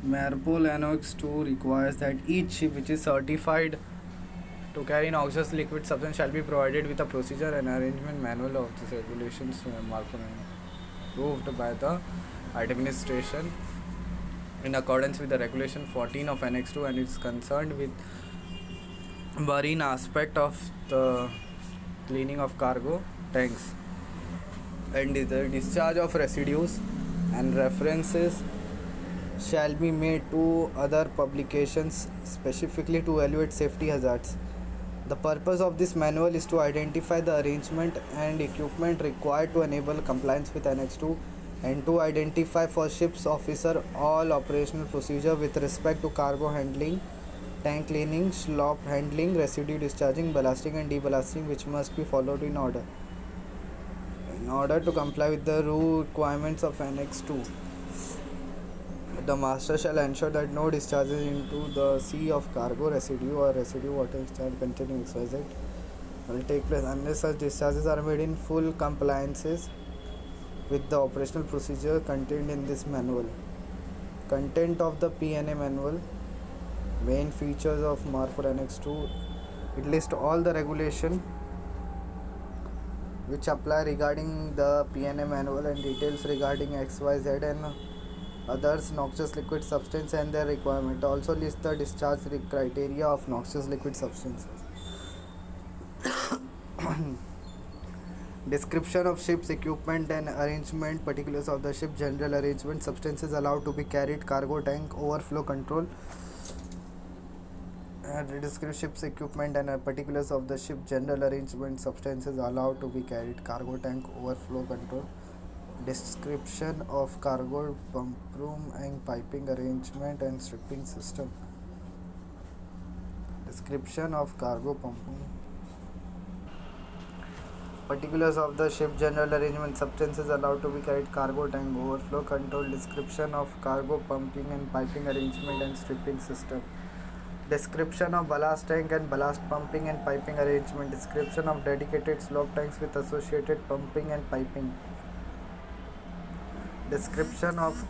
MARPOL Annex 2 requires that each ship which is certified to carry noxious liquid substance shall be provided with a procedure and arrangement manual of these regulations MARPOL approved by the administration in accordance with the regulation 14 of Annex 2 and is concerned with marine aspect of the cleaning of cargo tanks and the discharge of residues and references shall be made to other publications specifically to evaluate safety hazards. The purpose of this manual is to identify the arrangement and equipment required to enable compliance with Annex 2 and to identify for ship's officer all operational procedure with respect to cargo handling, tank cleaning, slop handling, residue discharging, ballasting and deballasting which must be followed in order to comply with the requirements of Annex 2. The master shall ensure that no discharges into the sea of cargo residue or residue water discharge containing XYZ will take place unless such discharges are made in full compliances with the operational procedure contained in this manual. Content of the PNA manual. Main features of MARPOL Annex 2. It lists all the regulation which apply regarding the PNA manual and details regarding XYZ and others noxious liquid substance and their requirement. Also list the discharge criteria of noxious liquid substances. Description of ship's equipment and arrangement, particulars of the ship, general arrangement, substances allowed to be carried, cargo tank, overflow control. Describe ship's equipment and particulars of the ship, general arrangement, substances allowed to be carried, cargo tank, overflow control. Description of cargo pump room and piping arrangement and stripping system. Description of cargo pumping. Particulars of the ship, general arrangement, substances allowed to be carried, cargo tank, overflow control. Description of cargo pumping and piping arrangement and stripping system. Description of ballast tank and ballast pumping and piping arrangement. Description of dedicated slop tanks with associated pumping and piping. Description of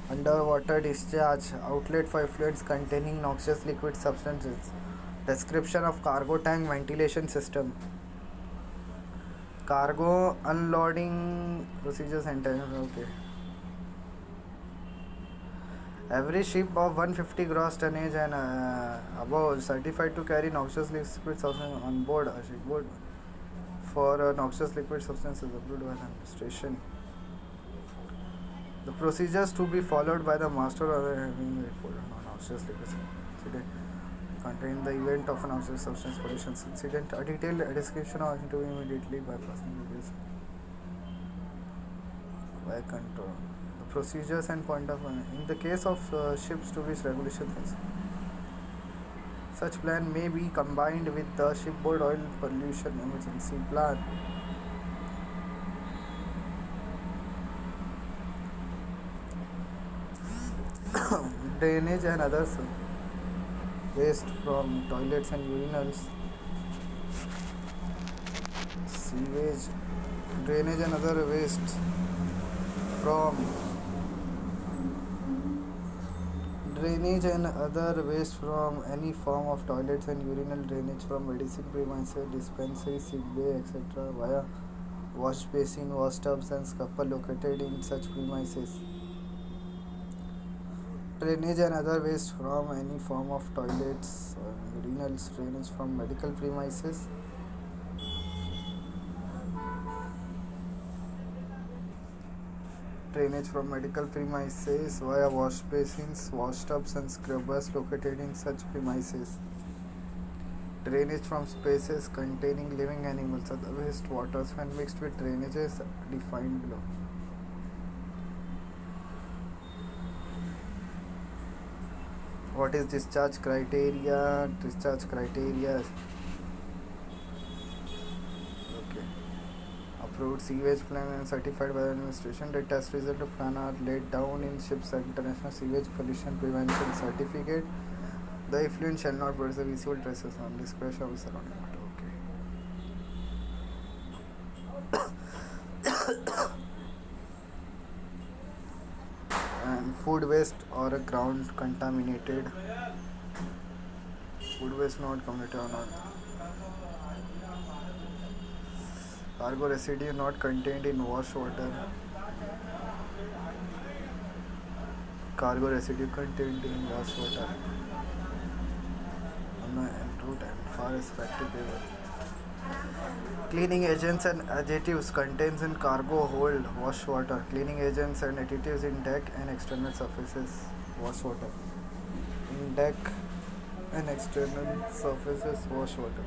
underwater discharge outlet for effluents containing noxious liquid substances. Description of cargo tank ventilation system. Cargo unloading procedures and okay. Every ship of 150 gross tonnage and above certified to carry noxious liquid substance on board a shipboard for noxious liquid substances approved by the administration. The procedures to be followed by the master are having reported on noxious liquid incident contain the event of a noxious substance pollution incident. A detailed description of to be immediately by passing by control. The procedures and point of in the case of ships to which regulations such plan may be combined with the shipboard oil pollution emergency plan. Drainage and others waste from toilets and urinals, sewage, drainage and other waste from any form of toilets and urinal drainage from medicine premises, dispensary, sick bay, etc. via wash basin, wash tubs and scupper located in such premises. Drainage and other waste from any form of toilets or urinals, drainage from medical premises, drainage from medical premises via wash basins, wash tubs and scrubbers located in such premises, drainage from spaces containing living animals, other waste waters when mixed with drainages defined below. What is discharge criteria? Discharge criteria. Okay. Approved sewage plan and certified by the administration. The test result of plan are laid down in ship's international sewage pollution prevention certificate. The effluent shall not produce visible traces on discretion of the surrounding water. Okay. food waste or a ground contaminated, food waste not contaminated or not, cargo residue not contained in wash water, cargo residue contained in wash water on the en route and forest factory paper. Cleaning agents and additives contains in cargo hold wash water. Cleaning agents and additives in deck and external surfaces wash water. In deck and external surfaces wash water.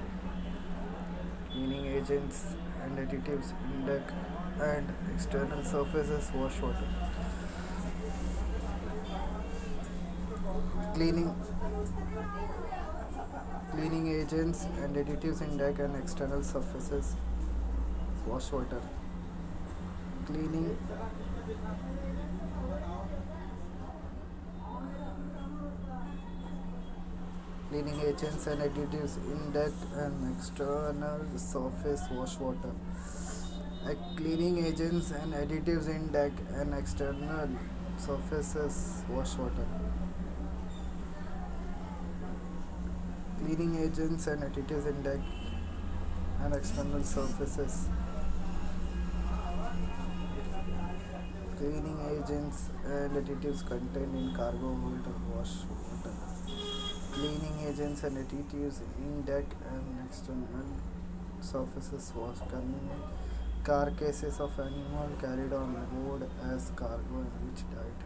Cleaning agents and additives in deck and external surfaces wash water. Cleaning Cleaning agents and additives in deck and external surfaces wash water. Cleaning Cleaning agents and additives in deck and external surface wash water. Cleaning agents and additives in deck and external surfaces wash water. Cleaning agents and additives in deck and external surfaces. Cleaning agents and additives contained in cargo hold wash water. Cleaning agents and additives in deck and external surfaces wash. Carcasses of animal carried on board as cargo and which died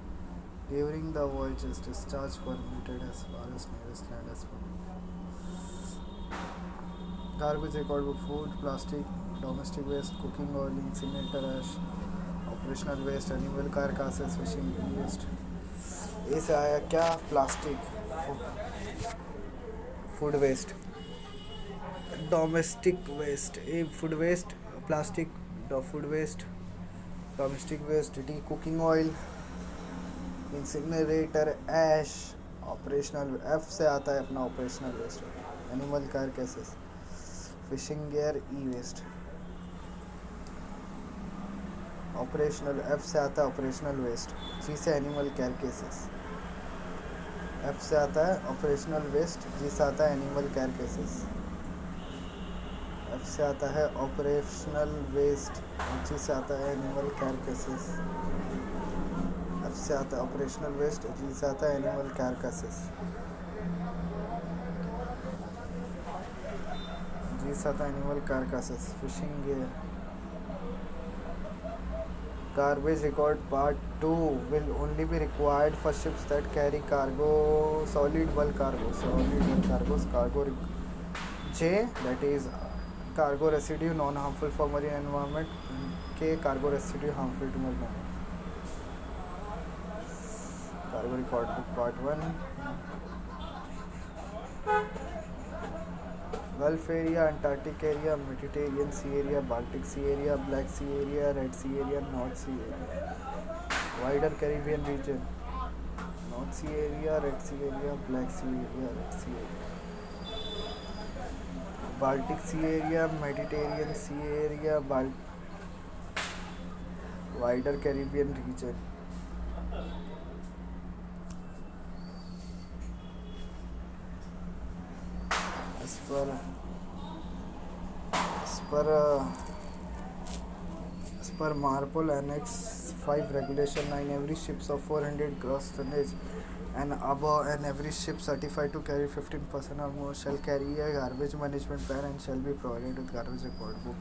during the voyage is discharged permitted as far as nearest land as possible. Garbage record book: food, plastic, domestic waste, cooking oil, incinerator ash, operational waste, animal carcasses, fishing waste. ए से आया क्या? Plastic, food waste, domestic waste, A food waste, plastic, food waste, domestic waste, D cooking oil, incinerator ash, operational, F से आता है अपना operational waste, animal carcasses, fishing gear, E waste, operational, F से आता है ऑपरेशनल वेस्ट, जी से animal कारकेसेस, F से आता है ऑपरेशनल वेस्ट, जी से आता है एनिमल कारकेसेस, एफ से आता है ऑपरेशनल वेस्ट, जी से आता है एनिमल कारकेसेस, एफ से आता है ऑपरेशनल वेस्ट, जी से आता है एनिमल कारकेसेस, जी से आता है animal carcasses, fishing gear. Garbage record part 2 will only be required for ships that carry cargo, solid bulk cargos, cargo J, that is cargo residue non-harmful for marine environment, and K, cargo residue harmful to marine environment. Cargo record book part 1. Gulf area, Antarctic area, Mediterranean Sea area, Baltic Sea area, Black Sea area, Red Sea area, North Sea area. Wider Caribbean region, North Sea area, Red Sea area, Black Sea area, Red Sea area. Baltic Sea area, Mediterranean Sea area, wider Caribbean region. As per Marpol Annex 5 Regulation 9, every ships of 400 gross tonnage and above and every ship certified to carry 15% or more shall carry a garbage management plan and shall be provided with garbage record book.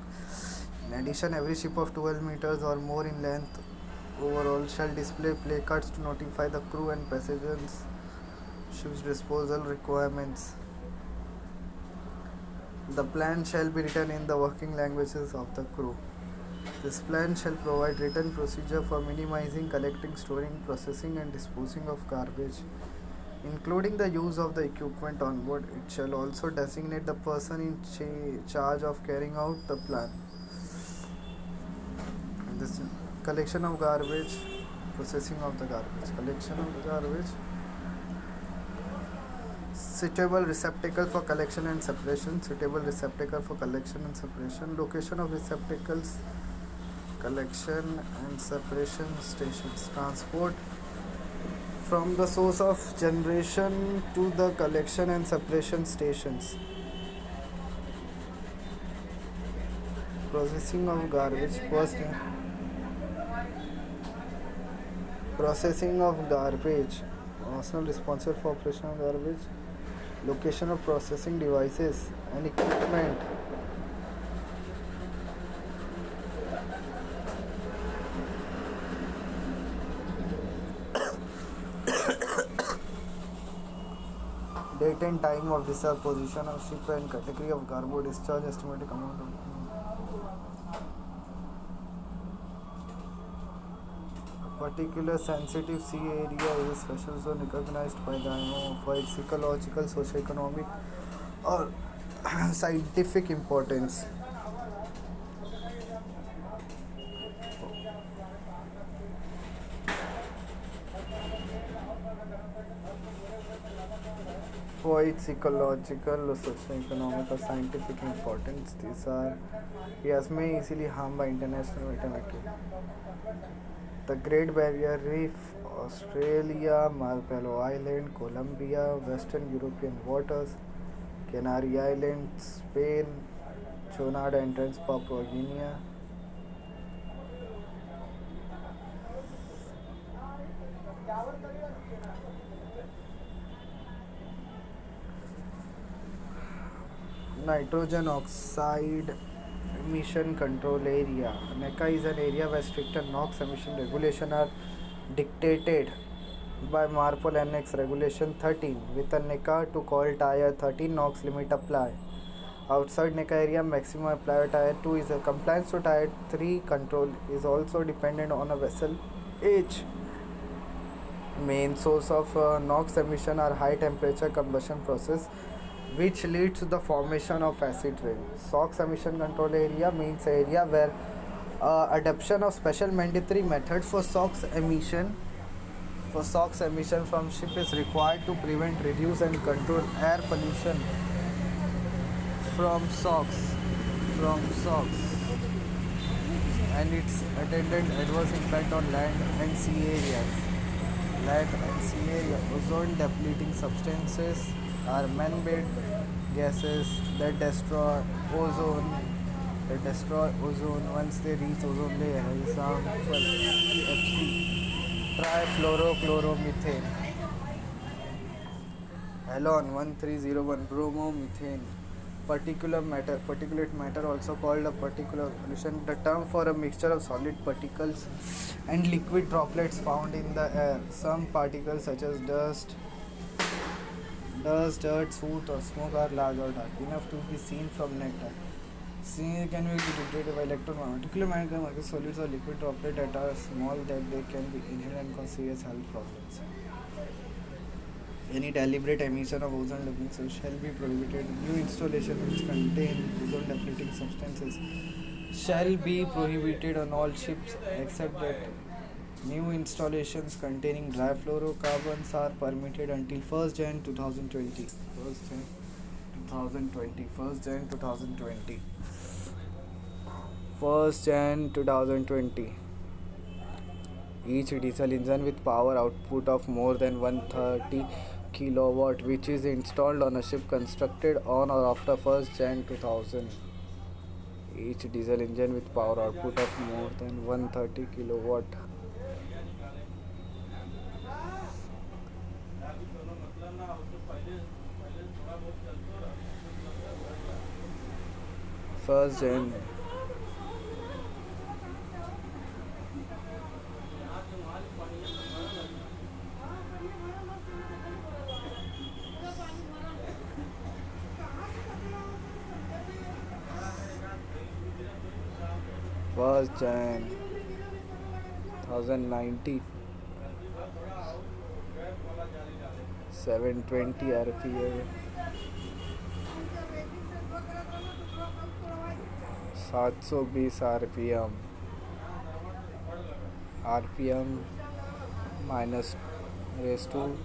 In addition, every ship of 12 meters or more in length overall shall display placards to notify the crew and passengers ship's disposal requirements. The plan shall be written in the working languages of the crew. This plan shall provide written procedure for minimizing, collecting, storing, processing and disposing of garbage, including the use of the equipment on board. It shall also designate the person in charge of carrying out the plan. This collection of garbage, processing of the garbage, collection of the garbage, suitable receptacle for collection and separation, suitable receptacle for collection and separation, location of receptacles, collection and separation stations, transport from the source of generation to the collection and separation stations. Processing of garbage. Processing of garbage. Personnel responsible for operation of garbage. Location of processing devices and equipment. Date and time of discharge, position of ship and category of cargo discharge, estimated amount of particular sensitive sea area is a special zone recognized by the IMO for its ecological, socio-economic or scientific importance. For its ecological, socio-economic or scientific importance, these are yes may easily harmed by international mathematics. The Great Barrier Reef, Australia, Marshall Island, Colombia, Western European waters, Canary Islands, Spain, Trinidad and Papua Guinea. Nitrogen oxide emission control area. NECA is an area where stricter NOx emission regulations are dictated by MARPOL Annex Regulation 13 with a NECA to call Tier 13 NOx limit apply. Outside NECA area, maximum apply Tier 2 is a compliance to Tier 3 control is also dependent on a vessel age. Main source of NOx emission are high temperature combustion process which leads to the formation of acid rain. SOx emission control area means area where adoption of special mandatory methods for SOx emission from ship is required to prevent, reduce and control air pollution from SOx and its attendant adverse impact on land and sea areas. Land and sea area. Ozone depleting substances are man-made gases that destroy ozone once they reach ozone layer. Example FC trifluorochloromethane, halon 1301, bromomethane, particulate matter also called a particulate pollution, the term for a mixture of solid particles and liquid droplets found in the air. Some particles such as dust, dirt, soot or smoke are large or dark enough to be seen from nectar. Seen can be detected by electron. Particular solids or liquid droplets that are small that they can be inhaled and cause serious health problems. Any deliberate emission of ozone depleting substances shall be prohibited. New installations which contain ozone depleting substances shall be prohibited on all ships except that new installations containing dry fluorocarbons are permitted until 1st Jan 2020. 1st Jan 2020. Each diesel engine with power output of more than 130 kilowatt which is installed on a ship constructed on or after 1st Jan 2000. Each diesel engine with power output of more than 130 kilowatt. First Jan. First Jan 2019. 720 RPM. 720 RPM minus raised to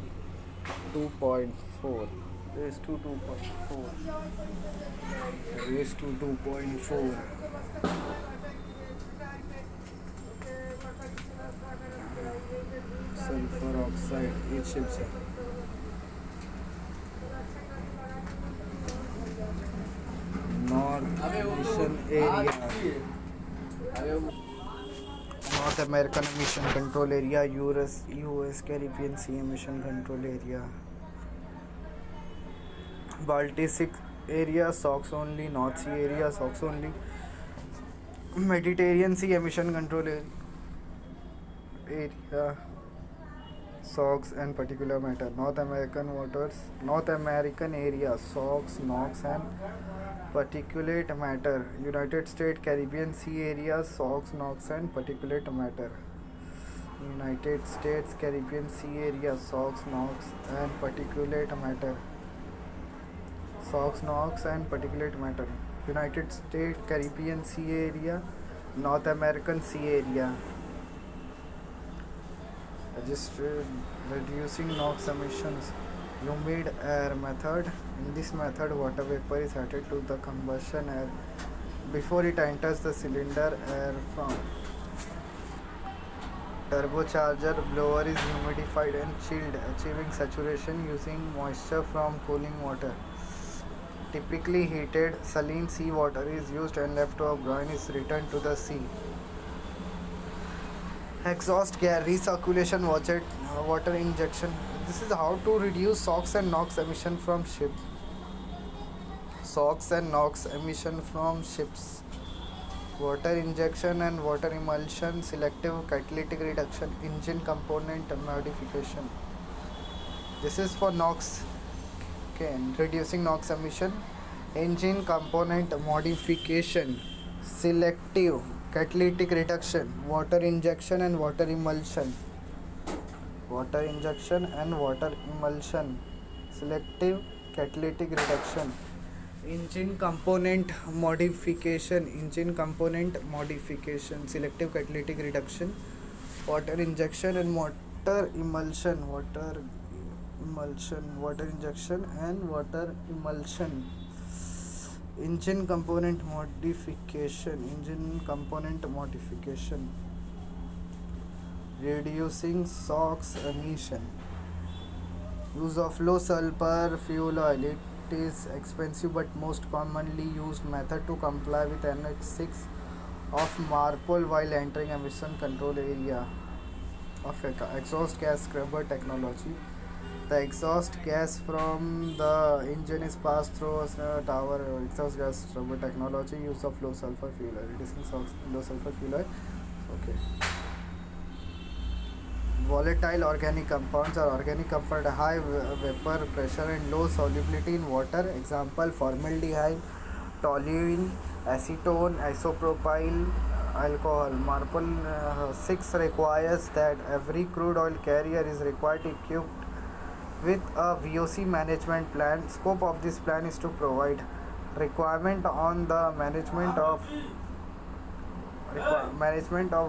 2.4 raised to 2.4 raised to 2.4 720 sulfur oxide each ship से. North emission area. North American Emission Control Area, US Caribbean Sea Emission Control Area, Baltic Area, SOx only, North Sea Area, SOx only, Mediterranean Sea Emission Control Area, SOx and particulate matter, North American waters, North American area, SOx, NOx and particulate matter, United States Caribbean Sea area, SOx, NOx and particulate matter, United States Caribbean Sea area, SOx, NOx and particulate matter, SOx, NOx and particulate matter, United States Caribbean Sea area, North American Sea area. Reducing NOx emissions. Humid air method. In this method, water vapor is added to the combustion air before it enters the cylinder. Air from turbocharger blower is humidified and chilled, achieving saturation using moisture from cooling water. Typically heated saline sea water is used and leftover brine is returned to the sea. Exhaust gas recirculation water injection. This is how to reduce SOx and NOx emission from ship. SOx and NOx emission from ships. Water injection and water emulsion, selective catalytic reduction, engine component modification. This is for NOx. Okay, reducing NOx emission, engine component modification, selective catalytic reduction, water injection and water emulsion. Water injection and water emulsion, selective catalytic reduction, engine component modification, selective catalytic reduction, water injection and water emulsion, water injection and water emulsion, engine component modification, reducing SOx emission. Use of low sulfur fuel oil. It is expensive but most commonly used method to comply with Annex 6 of MARPOL while entering emission control area of exhaust gas scrubber technology. The exhaust gas from the engine is passed through a tower exhaust gas scrubber technology. Use of low sulfur fuel oil. Reducing low sulfur fuel oil. Okay. Volatile organic compounds are organic compound high vapor pressure and low solubility in water. Example: formaldehyde, toluene, acetone, isopropyl alcohol. MARPOL 6 requires that every crude oil carrier is required to equipped with a VOC management plan. Scope of this plan is to provide requirement on the management of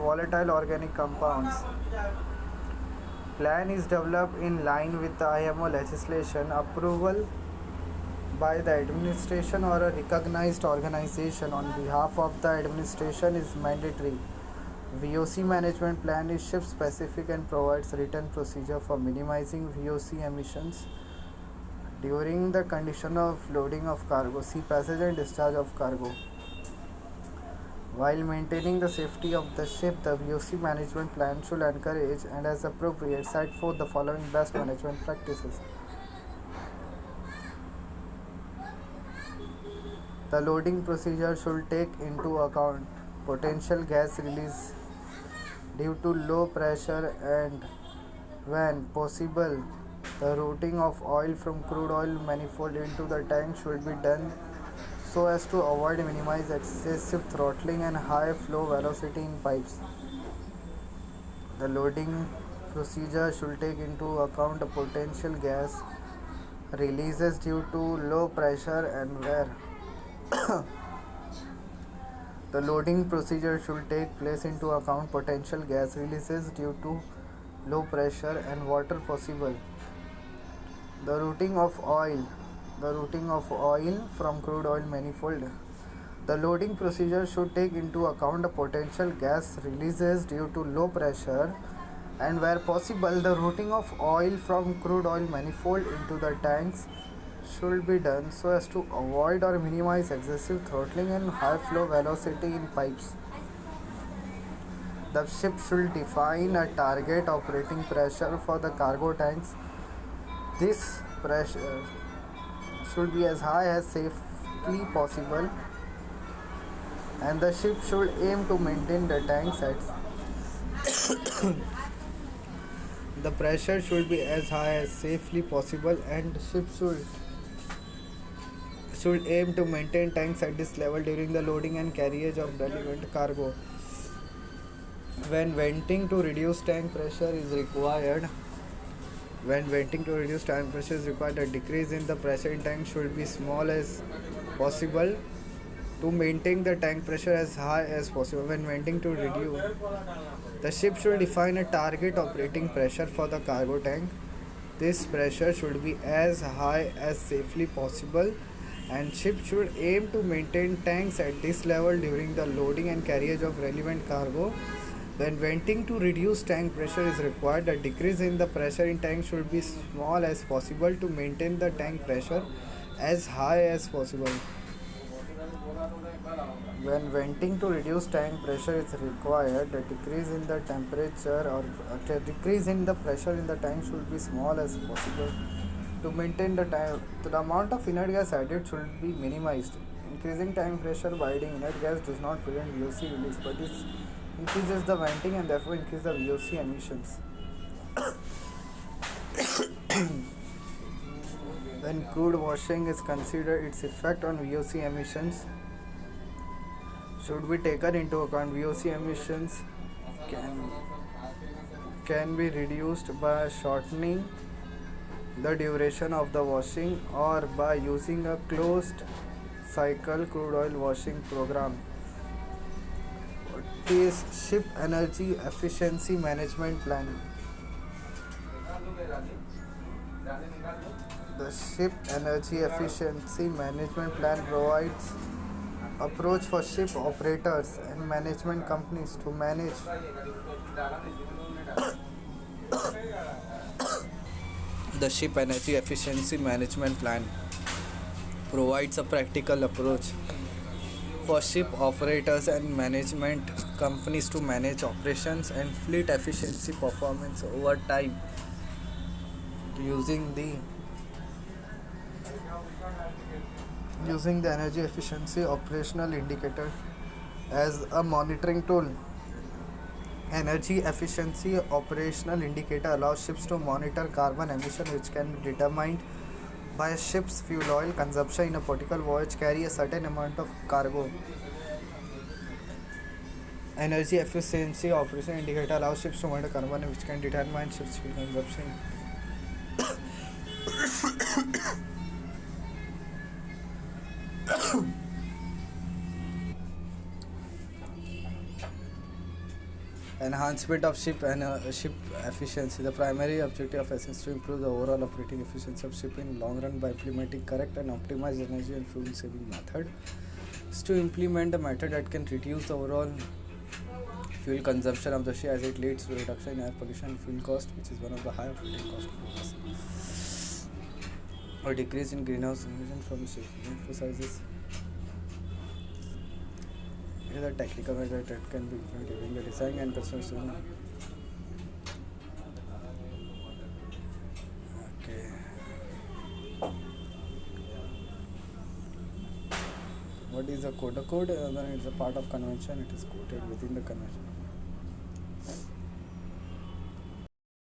volatile organic compounds. Plan is developed in line with the IMO legislation. Approval by the administration or a recognized organization on behalf of the administration is mandatory. VOC management plan is ship specific and provides written procedure for minimizing VOC emissions during the condition of loading of cargo, sea passage and discharge of cargo. While maintaining the safety of the ship, the VOC management plan should encourage and as appropriate set forth the following best management practices. The loading procedure should take into account potential gas release due to low pressure and, when possible, the routing of oil from crude oil manifold into the tank should be done so as to avoid minimize excessive throttling and high flow velocity in pipes. The loading procedure should take into account the potential gas releases due to low pressure and wear. The loading procedure should take place into account potential gas releases due to low pressure and water possible. The routing of oil from crude oil manifold. The loading procedure should take into account the potential gas releases due to low pressure and where possible, the routing of oil from crude oil manifold into the tanks should be done so as to avoid or minimize excessive throttling and high flow velocity in pipes. The ship should define a target operating pressure for the cargo tanks. This pressure should be as high as safely possible, and the ship should aim to maintain the tanks at the pressure should be as high as safely possible, and the ship should aim to maintain tanks at this level during the loading and carriage of relevant cargo. When venting to reduce tank pressure is required, a decrease in the pressure in tank should be small as possible to maintain the tank pressure as high as possible. When venting to reduce, the ship should define a target operating pressure for the cargo tank. This pressure should be as high as safely possible, and ship should aim to maintain tanks at this level during the loading and carriage of relevant cargo. When venting to reduce tank pressure is required, a decrease in the pressure in tank should be small as possible to maintain the tank pressure as high as possible. When venting to reduce tank pressure is required, a decrease in the temperature or a decrease in the pressure in the tank should be small as possible to maintain the tank. The amount of inert gas added should be minimized. Increasing tank pressure by adding inert gas does not prevent VOC release, but it increases the venting and therefore increase the VOC emissions. When crude washing is considered, its effect on VOC emissions should be taken into account. VOC emissions can be reduced by shortening the duration of the washing or by using a closed cycle crude oil washing program. What is Ship Energy Efficiency Management Plan? The Ship Energy Efficiency Management Plan provides approach for ship operators and management companies to manage the Ship Energy Efficiency Management Plan provides a practical approach for ship operators and management companies to manage operations and fleet efficiency performance over time using the energy efficiency operational indicator as a monitoring tool. Energy efficiency operational indicator allows ships to monitor carbon emission, which can be determined by a ship's fuel oil consumption in a particular voyage carry a certain amount of cargo. Energy efficiency operation indicator allows ships to monitor carbon, which can determine ship's fuel consumption. Enhancement of ship efficiency. The primary objective of S is to improve the overall operating efficiency of ship in long run by implementing correct and optimized energy and fuel saving method. Is to implement a method that can reduce the overall fuel consumption of the ship as it leads to reduction in air pollution and fuel cost, which is one of the high operating costs, or decrease in greenhouse emission from ship. Emphasizes is a technical measure that can be implemented during the design and construction. Okay. What is a code? A code, when it's a part of convention, it is quoted within the convention.